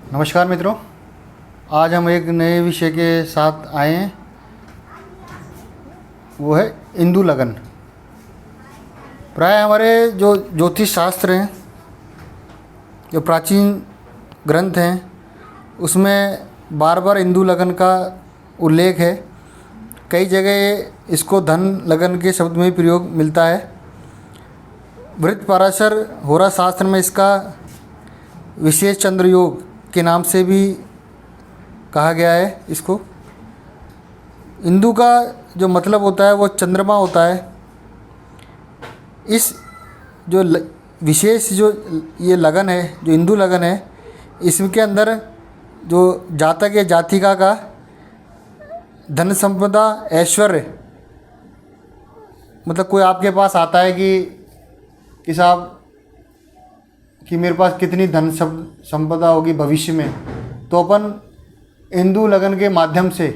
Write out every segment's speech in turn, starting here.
नमस्कार मित्रों, आज हम एक नए विषय के साथ आए हैं। वो है इंदु लगन। प्राय हमारे जो ज्योतिष शास्त्र हैं, जो प्राचीन ग्रंथ हैं, उसमें बार बार इंदु लगन का उल्लेख है। कई जगह इसको धन लगन के शब्द में प्रयोग मिलता है। वृत्त पाराशर होरा शास्त्र में इसका विशेष चंद्र योग के नाम से भी कहा गया है। इसको इंदु का जो मतलब होता है वो चंद्रमा होता है। इस जो विशेष जो ये लगन है, जो इंदु लगन है, इसके अंदर जो जातक या जातिका का धन संपदा ऐश्वर्य, मतलब कोई आपके पास आता है कि साहब कि मेरे पास कितनी धन संपदा होगी भविष्य में, तो अपन इंदु लगन के माध्यम से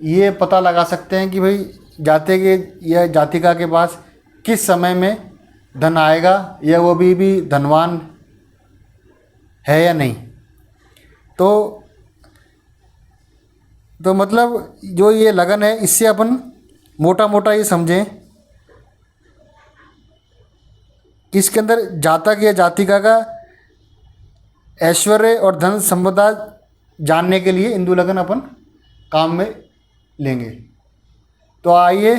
ये पता लगा सकते हैं कि भाई जाते के या जातिका के पास किस समय में धन आएगा या वो भी धनवान है या नहीं। तो मतलब जो ये लगन है, इससे अपन मोटा मोटा ये समझें कि इसके अंदर जातक या जातिका का ऐश्वर्य और धन संपदा जानने के लिए इंदु लगन अपन काम में लेंगे। तो आइए,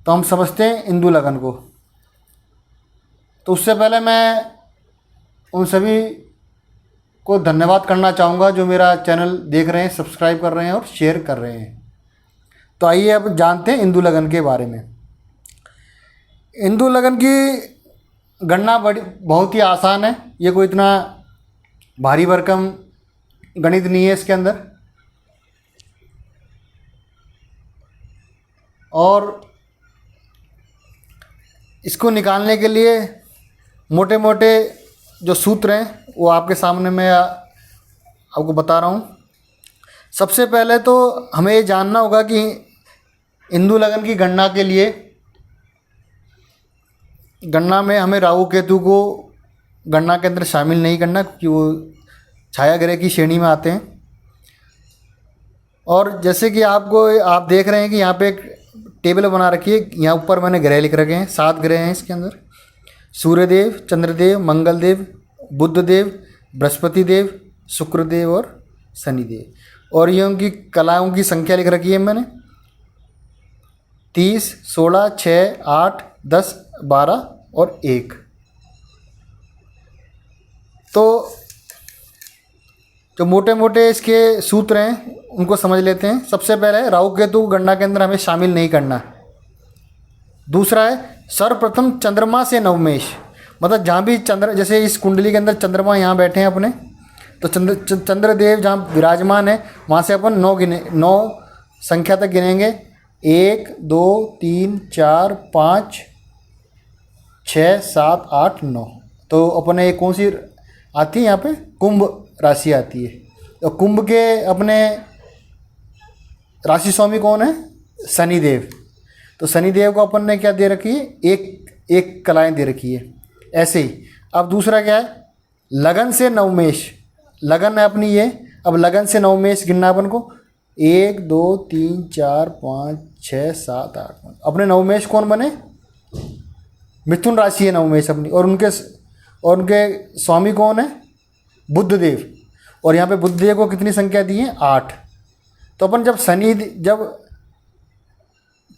तो हम समझते हैं इंदु लगन को। तो उससे पहले मैं उन सभी को धन्यवाद करना चाहूँगा जो मेरा चैनल देख रहे हैं, सब्सक्राइब कर रहे हैं और शेयर कर रहे हैं। तो आइए अब जानते हैं इंदु लगन के बारे में। इंदु लगन की गणना बहुत ही आसान है। ये कोई इतना भारी भरकम गणित नहीं है इसके अंदर। और इसको निकालने के लिए मोटे मोटे जो सूत्र हैं वो आपके सामने मैं आपको बता रहा हूँ। सबसे पहले तो हमें ये जानना होगा कि इंदु लगन की गणना के लिए गणना में हमें राहु केतु को गणना के अंदर शामिल नहीं करना, क्योंकि वो छाया ग्रह की श्रेणी में आते हैं। और जैसे कि आप देख रहे हैं कि यहाँ पे एक टेबल बना रखी है। यहाँ ऊपर मैंने ग्रह लिख रखे हैं, 7 ग्रह हैं इसके अंदर। सूर्यदेव, चंद्रदेव, मंगलदेव, बुधदेव, बृहस्पति देव, शुक्रदेव और शनिदेव। और ये उनकी कलाओं की संख्या लिख रखी है मैंने, 30, 16, 6, 8, 10, 12 और 1। तो जो मोटे मोटे इसके सूत्र हैं उनको समझ लेते हैं। सबसे पहले राहु केतु गणना के अंदर हमें शामिल नहीं करना। दूसरा है सर्वप्रथम चंद्रमा से नवमेश, मतलब जहाँ भी चंद्र, जैसे इस कुंडली के अंदर चंद्रमा यहाँ बैठे हैं अपने, तो चंद्रदेव जहाँ विराजमान है वहाँ से अपन 9 संख्या तक गिनेंगे। 1, 2, 3, 4, 5, 6, 7, 8, 9। तो अपने कौन सी आती है यहाँ पे? कुंभ राशि आती है। तो कुंभ के अपने राशि स्वामी कौन है? शनिदेव। तो शनिदेव को अपन ने क्या दे रखी है? एक कलाएं दे रखी है। ऐसे ही अब दूसरा क्या है? लगन से नवमेश। लगन है अपनी ये। अब लगन से नवमेश गिनना अपन को। 1, 2, 3, 4, 5, 6, 7, 8, 9। अपने नवमेश कौन बने? मिथुन राशि है नवमेश अपनी। और उनके स्वामी कौन है? बुधदेव। और यहाँ पे बुधदेव को कितनी संख्या दी है? 8। तो अपन जब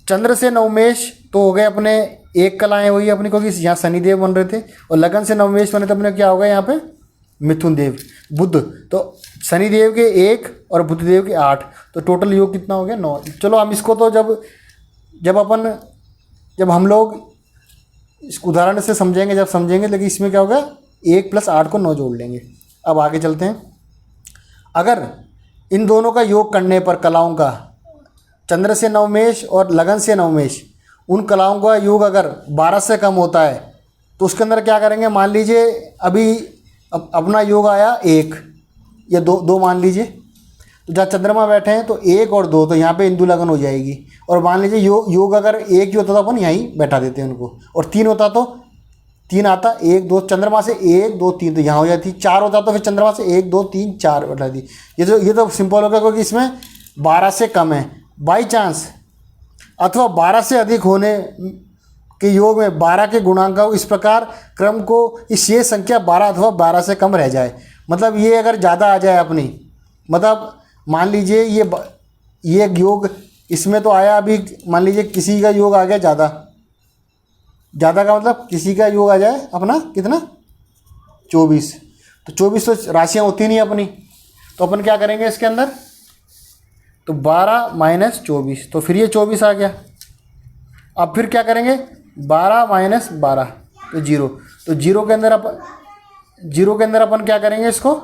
चंद्र से नवमेश तो हो गए अपने 1 कलाएँ हुई अपनी, क्योंकि यहाँ शनिदेव बन रहे थे। और लगन से नवमेश बने तो अपने क्या होगा यहाँ पे? मिथुन देव, बुध। तो शनिदेव के 1 और बुधदेव के 8, तो टोटल योग कितना हो गया? 9। चलो हम इसको तो जब हम लोग इस उदाहरण से समझेंगे, जब समझेंगे, लेकिन इसमें क्या होगा? 1 + 8 को 9 जोड़ लेंगे। अब आगे चलते हैं। अगर इन दोनों का योग करने पर कलाओं का, चंद्र से नवमेश और लगन से नवमेश, उन कलाओं का योग अगर 12 से कम होता है तो उसके अंदर क्या करेंगे? मान लीजिए अभी अपना योग आया 1 या 2 मान लीजिए। तो जहाँ चंद्रमा बैठे हैं तो 1 और 2, तो यहाँ पे इंदु लगन हो जाएगी। और मान लीजिए योग अगर 1 ही होता तो अपन यहीं बैठा देते हैं उनको, और 3 होता तो 3 आता, 1 2 चंद्रमा से 1 2 3 तो यहाँ हो जाती, 4 होता तो फिर चंद्रमा से 1 2 3 4 बता दी। ये तो सिंपल होगा क्योंकि इसमें 12 से कम है। बाई चांस अथवा 12 से अधिक होने के योग में 12 के गुणांक इस प्रकार क्रम को इस ये संख्या 12 अथवा 12 से कम रह जाए। मतलब ये अगर ज़्यादा आ जाए अपनी, मतलब मान लीजिए ये योग इसमें तो आया, अभी मान लीजिए किसी का योग आ गया ज़्यादा का मतलब किसी का योग आ जाए अपना कितना 24, तो 24 तो राशियाँ होती नहीं अपनी, तो अपन क्या करेंगे इसके अंदर, तो 12 माइनस 24 तो फिर ये 24 आ गया। अब फिर क्या करेंगे 12 माइनस 12 तो 0, तो 0 के अंदर अपन क्या करेंगे, इसको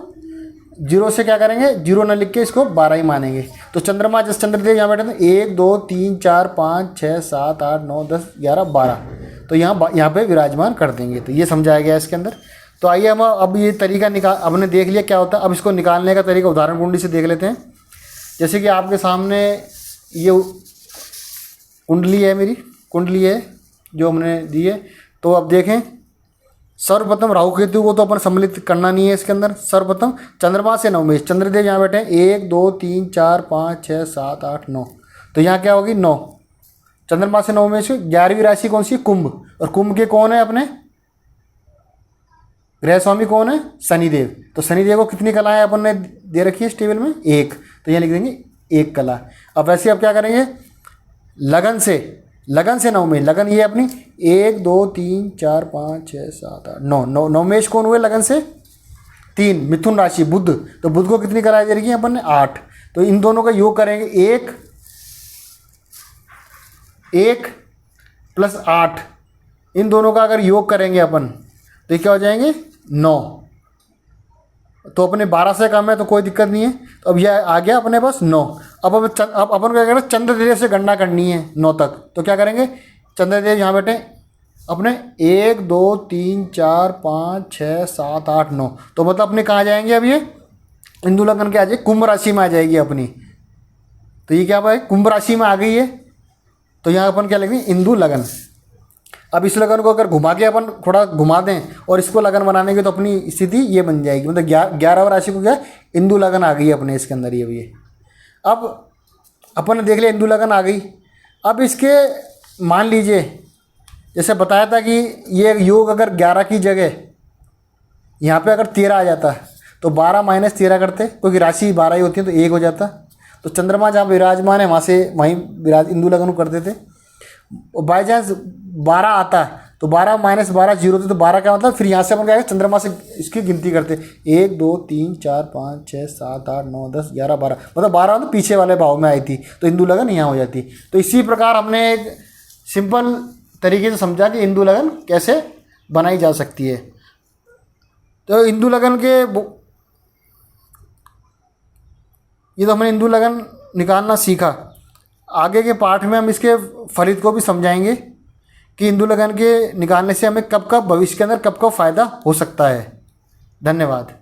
0 से क्या करेंगे, 0 न लिख के इसको 12 ही मानेंगे। तो चंद्रमा जिस चंद्रदेव यहाँ बैठे थे 1 2 3 4 5 6 7 8 9 10 11 12, तो यहाँ पे विराजमान कर देंगे। तो ये समझाया गया इसके अंदर। तो आइए हम अब ये तरीका हमने देख लिया क्या होता है। अब इसको निकालने का तरीका उदाहरण कुंडली से देख लेते हैं। जैसे कि आपके सामने ये कुंडली है, मेरी कुंडली है जो हमने दी है। तो अब देखें, सर्वप्रथम राहु केतु को तो अपन सम्मिलित करना नहीं है इसके अंदर। सर्वप्रथम चंद्रमा से नवमेश, चंद्रदेव यहाँ बैठे हैं 1 2 3 4 5 6 7 8 9, तो यहाँ क्या होगी 9। चंद्रमा से नवमेश 11वीं राशि कौन सी, कुंभ, और कुंभ के कौन है अपने ग्रह स्वामी कौन है, शनिदेव। तो शनिदेव को कितनी कलाएं अपन ने दे रखी है इस टेबल में, 1, तो यहाँ लिख देंगे 1 कला। अब वैसे अब क्या करेंगे, लगन से नवमेश, लगन ये अपनी 1 2 3 4 5 6 7 8 9, नवमेश कौन हुए लगन से 3, मिथुन राशि बुध, तो बुध को कितनी कलाएं दे रखी है अपन ने 8, तो इन दोनों का योग करेंगे 1 प्लस 8, इन दोनों का अगर योग करेंगे अपन तो ये क्या हो जाएंगे 9। तो अपने 12 से कम है तो कोई दिक्कत नहीं है। तो अब यह आ गया अपने पास 9। अब अपन को क्या करना, चंद्रदेव से गणना करनी है 9 तक। तो क्या करेंगे, चंद्रदेव यहाँ बैठे अपने 1 2 3 4 5 6 7 8 9, तो मतलब अपने कहाँ जाएंगे, अब ये हिंदू लगन के आ जाए कुंभ राशि में आ जाएगी अपनी। तो ये क्या भाई कुंभ राशि में आ गई है, तो यहाँ अपन क्या लिखेंगे हिंदू लगन। अब इस लगन को अगर घुमा के अपन थोड़ा घुमा दें और इसको लगन बनाने की, तो अपनी स्थिति ये बन जाएगी, मतलब 11 राशि को क्या हिंदू लगन आ गई अपने इसके अंदर ये। अब अपन ने देख लिया हिंदू लगन आ गई। अब इसके मान लीजिए जैसे बताया था कि ये योग अगर 11 की जगह यहाँ पे अगर 13 आ जाता तो 12 माइनस 13 करते, क्योंकि राशि 12 ही होती है तो 1 हो जाता। तो चंद्रमा जहाँ विराजमान है वहाँ से वहीं हिंदू लगन करते थे। बाई चांस 12 आता तो 12 माइनस 12 0 थे, तो 12 का मतलब फिर यहाँ से अपन क्या है चंद्रमा से इसकी गिनती करते 1 2 3 4 5 6 7 8 9 10 11 12, मतलब 12 मतलब पीछे वाले भाव में आई थी तो हिंदू लगन यहाँ हो जाती। तो इसी प्रकार हमने एक सिंपल तरीके से समझा कि हिंदू लगन कैसे बनाई जा सकती है। तो हिंदू लगन के ये तो हमने हिंदू लगन निकालना सीखा। आगे के पाठ में हम इसके फलित को भी समझाएंगे कि हिंदू लगन के निकालने से हमें कब कब भविष्य के अंदर कब कब फ़ायदा हो सकता है। धन्यवाद।